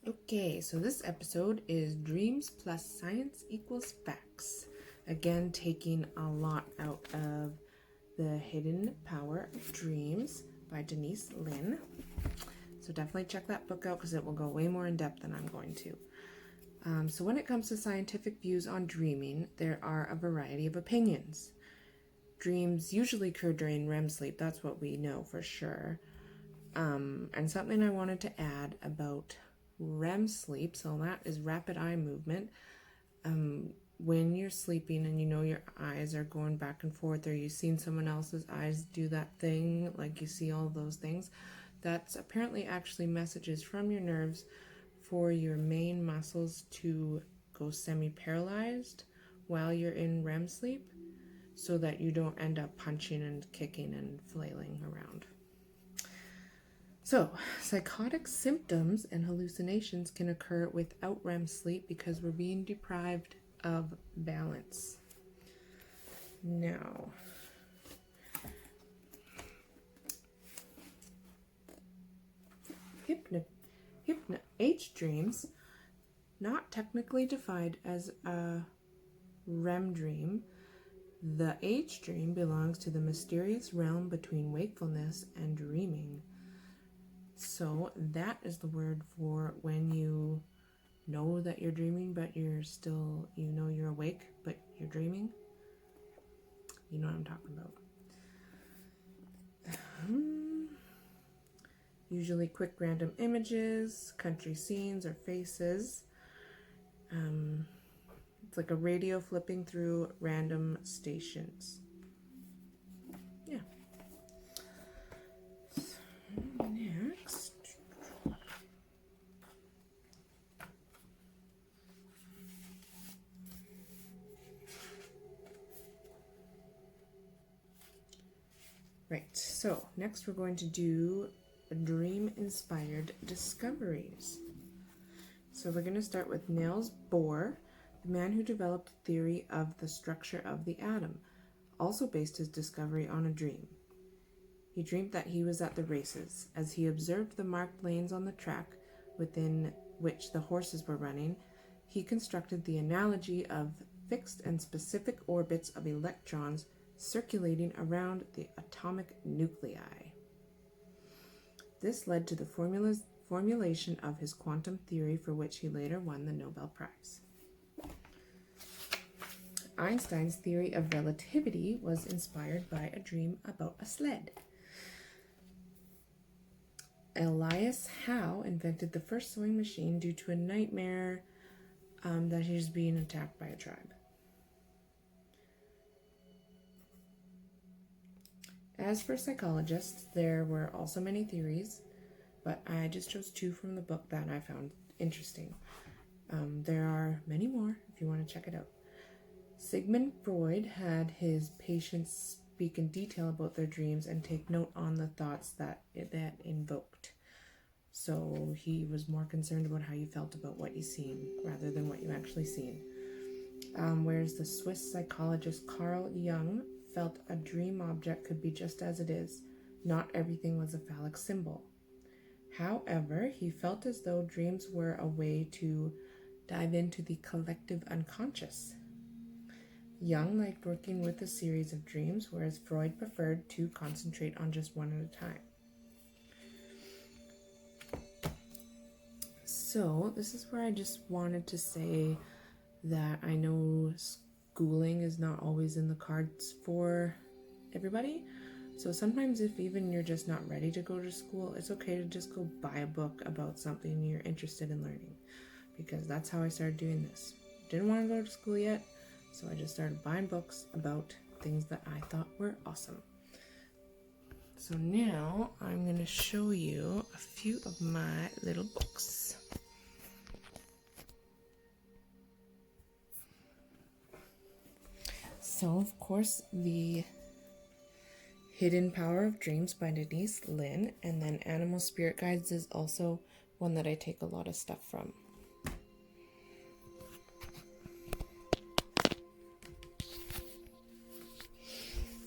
Okay, so this episode is Dreams plus Science equals Facts. Again, taking a lot out of The Hidden Power of Dreams by Denise Linn. So definitely check that book out because it will go way more in depth than I'm going to. So when it comes to scientific views on dreaming, there are a variety of opinions. Dreams usually occur during REM sleep, that's what we know for sure. And something I wanted to add about REM sleep, so that is rapid eye movement. When you're sleeping and you know your eyes are going back and forth, or you've seen someone else's eyes do that thing, like you see all those things, that's apparently actually messages from your nerves for your main muscles to go semi-paralyzed while you're in REM sleep, so that you don't end up punching and kicking and flailing around. So, psychotic symptoms and hallucinations can occur without REM sleep because we're being deprived of balance. Now, H dreams, not technically defined as a REM dream, the H dream belongs to the mysterious realm between wakefulness and dreaming. So that is the word for when you know that you're dreaming, but you're still, you know you're awake, but you're dreaming. You know what I'm talking about. Usually quick random images, country scenes, or faces. It's like a radio flipping through random stations. Yeah. So next. Right, so next we're going to do dream-inspired discoveries. So we're going to start with Niels Bohr, the man who developed the theory of the structure of the atom, also based his discovery on a dream. He dreamed that he was at the races. As he observed the marked lanes on the track within which the horses were running, he constructed the analogy of fixed and specific orbits of electrons circulating around the atomic nuclei. This led to the formulation of his quantum theory, for which he later won the Nobel Prize. Einstein's theory of relativity was inspired by a dream about a sled. Elias Howe invented the first sewing machine due to a nightmare that he was being attacked by a tribe. As for psychologists, there were also many theories, but I just chose two from the book that I found interesting. There are many more if you want to check it out. Sigmund Freud had his patients speak in detail about their dreams and take note on the thoughts that invoked. So he was more concerned about how you felt about what you seen rather than what you actually seen. Whereas the Swiss psychologist Carl Jung felt a dream object could be just as it is. Not everything was a phallic symbol. However, he felt as though dreams were a way to dive into the collective unconscious. Jung liked working with a series of dreams, whereas Freud preferred to concentrate on just one at a time. So this is where I just wanted to say that I know schooling is not always in the cards for everybody. So sometimes if even you're just not ready to go to school, it's okay to just go buy a book about something you're interested in learning, because that's how I started doing this. Didn't want to go to school yet, so I just started buying books about things that I thought were awesome. So now I'm going to show you a few of my little books. So, of course, The Hidden Power of Dreams by Denise Linn, and then Animal Spirit Guides is also one that I take a lot of stuff from.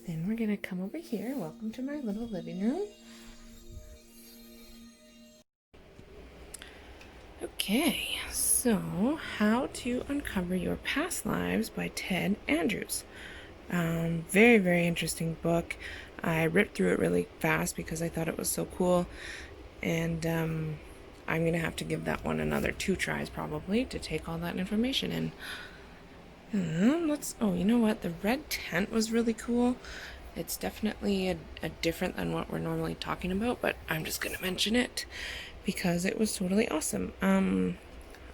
Then we're going to come over here. Welcome to my little living room. Okay, so How to Uncover Your Past Lives by Ted Andrews. Very, very interesting book. I ripped through it really fast because I thought it was so cool, and I'm going to have to give that one another 2 tries probably to take all that information in. Oh, you know what? The red tent was really cool. It's definitely a different than what we're normally talking about, but I'm just going to mention it because it was totally awesome.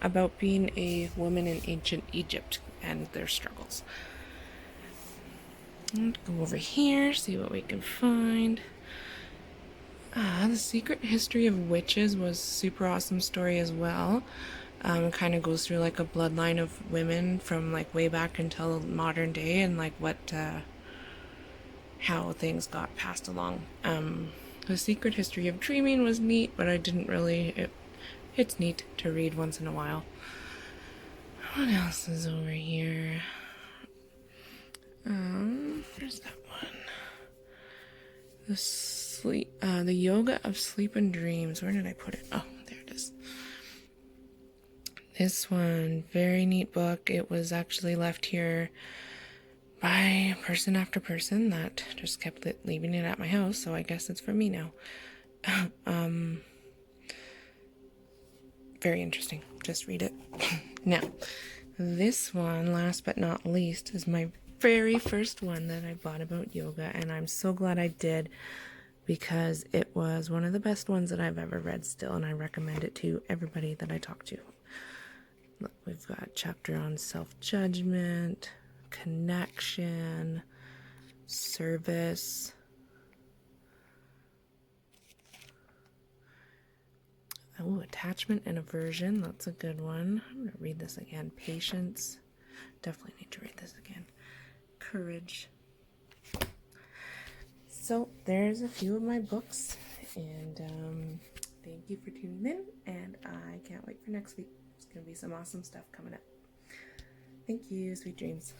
About being a woman in ancient Egypt and their struggles. Let's go over here, see what we can find. The Secret History of Witches was super awesome story as well. It kind of goes through like a bloodline of women from like way back until modern day and like how things got passed along. The Secret History of Dreaming was neat, but I didn't really. It's neat to read once in a while. What else is over here? There's that one. The Yoga of Sleep and Dreams. Where did I put it? Oh, there it is. This one, very neat book. It was actually left here by person after person that just kept leaving it at my house, so I guess it's for me now. Very interesting. Just read it. Now, this one, last but not least, is my very first one that I bought about yoga, and I'm so glad I did because it was one of the best ones that I've ever read still, and I recommend it to everybody that I talk to. Look, we've got a chapter on self-judgment, connection, service. Oh, attachment and aversion. That's a good one. I'm going to read this again. Patience. Definitely need to read this again. Courage. So there's a few of my books, and thank you for tuning in, and I can't wait for next week. There's going to be some awesome stuff coming up. Thank you. Sweet dreams.